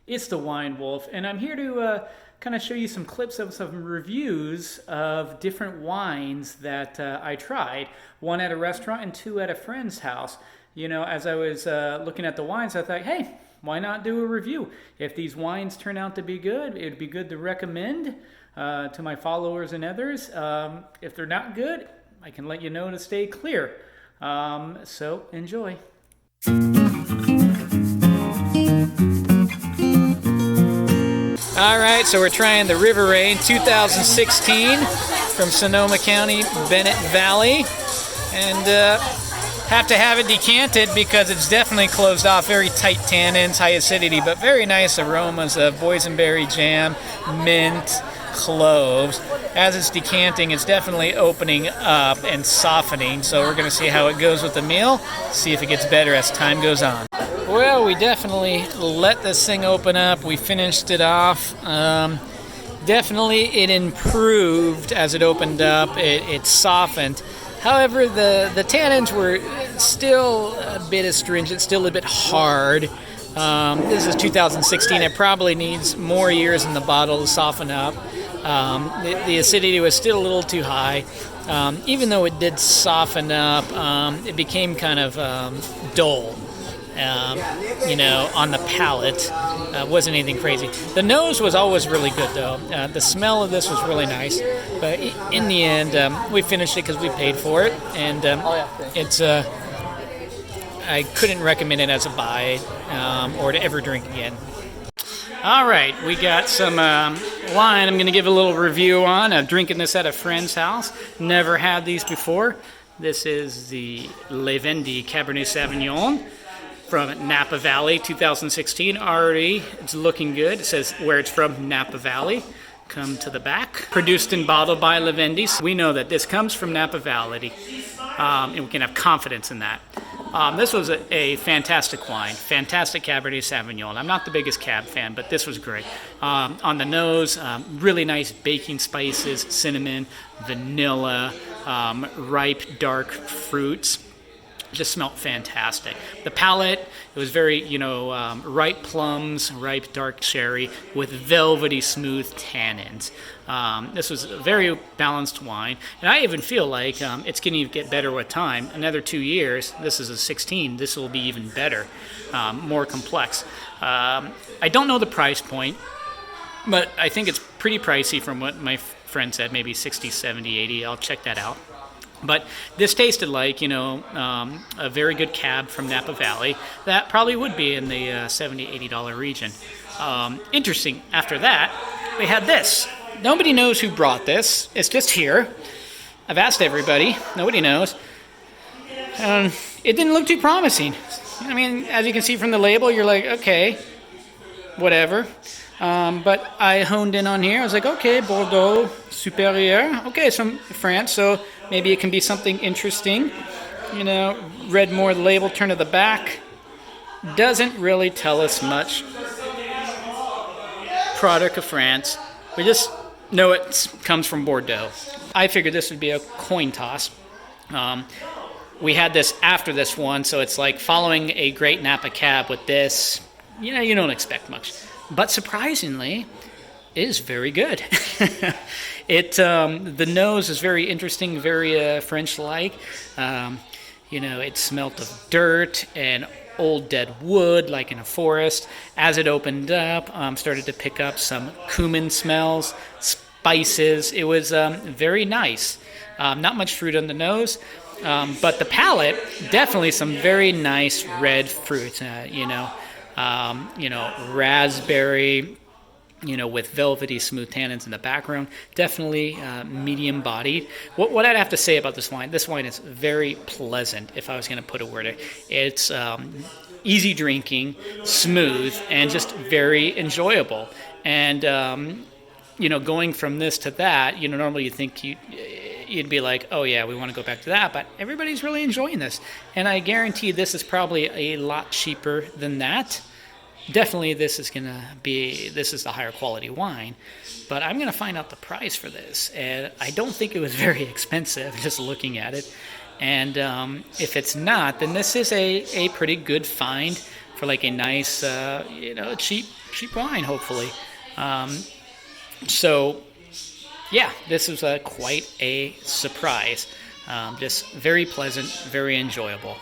It's the Wine Wolf, and I'm here to kind of show you some clips of some reviews of different wines that I tried. One at a restaurant and two at a friend's house. You know, as I was looking at the wines, I thought, hey, why not do a review? If these wines turn out to be good, it'd be good to recommend to my followers and others. If they're not good, I can let you know to stay clear. So enjoy. All right, so we're trying the Riverain 2016 from Sonoma County, Bennett Valley, and have to have it decanted because it's definitely closed off. Very tight tannins, high acidity, but very nice aromas of boysenberry jam, mint, cloves. As it's decanting, it's definitely opening up and softening, so we're going to see how it goes with the meal, see if it gets better as time goes on. Well, we definitely let this thing open up. We finished it off. Definitely it improved as it opened up. It softened. However, the tannins were still a bit astringent, still a bit hard. This is 2016. It probably needs more years in the bottle to soften up. The acidity was still a little too high. Even though it did soften up, it became kind of dull. On the palate. Wasn't anything crazy. The nose was always really good, though. The smell of this was really nice. But in the end, we finished it because we paid for it. And it's I couldn't recommend it as a buy or to ever drink again. All right, we got some wine I'm going to give a little review on. I'm drinking this at a friend's house. Never had these before. This is the Levendi Cabernet Sauvignon from Napa Valley 2016. Already it's looking good. It says where it's from, Napa Valley. Come to the back. Produced and bottled by Levendi. We know that this comes from Napa Valley, and we can have confidence in that. This was a fantastic wine, fantastic Cabernet Sauvignon. I'm not the biggest Cab fan, but this was great. On the nose, really nice baking spices, cinnamon, vanilla, ripe dark fruits. Just smelled fantastic. The palate, it was very, ripe plums, ripe dark cherry with velvety smooth tannins. This was a very balanced wine, and I even feel like it's going to get better with time. Another 2 years, this is a 16, this will be even better, more complex. I don't know the price point, but I think it's pretty pricey from what my friend said, maybe 60, 70, 80. I'll check that out. But this tasted like, a very good cab from Napa Valley. That probably would be in the $70, $80 region. Interesting. After that, we had this. Nobody knows who brought this. It's just here. I've asked everybody. Nobody knows. It didn't look too promising. I mean, as you can see from the label, you're like, okay, whatever. But I honed in on here. I was like, okay, Bordeaux, Superior. Okay, it's from France, so maybe it can be something interesting. Read more of the label, turn to the back. Doesn't really tell us much. Product of France. We just know it comes from Bordeaux. I figured this would be a coin toss. We had this after this one, so it's like following a great Napa Cab with this. You don't expect much. But surprisingly, it is very good. The nose is very interesting, very French-like. It smelt of dirt and old dead wood, like in a forest. As it opened up, started to pick up some cumin smells, spices. It was very nice. Not much fruit on the nose, but the palate, definitely some very nice red fruits. Raspberry, with velvety smooth tannins in the background. Definitely medium-bodied. What I'd have to say about this wine is very pleasant, if I was going to put a word. It's easy drinking, smooth, and just very enjoyable. And, going from this to that, normally you think you'd be like, oh yeah, we want to go back to that, but everybody's really enjoying this. And I guarantee this is probably a lot cheaper than that. Definitely this is the higher quality wine, but I'm going to find out the price for this. And I don't think it was very expensive, just looking at it. And if it's not, then this is a pretty good find for like a nice, cheap wine, hopefully. So, yeah, this was quite a surprise. Just very pleasant, very enjoyable.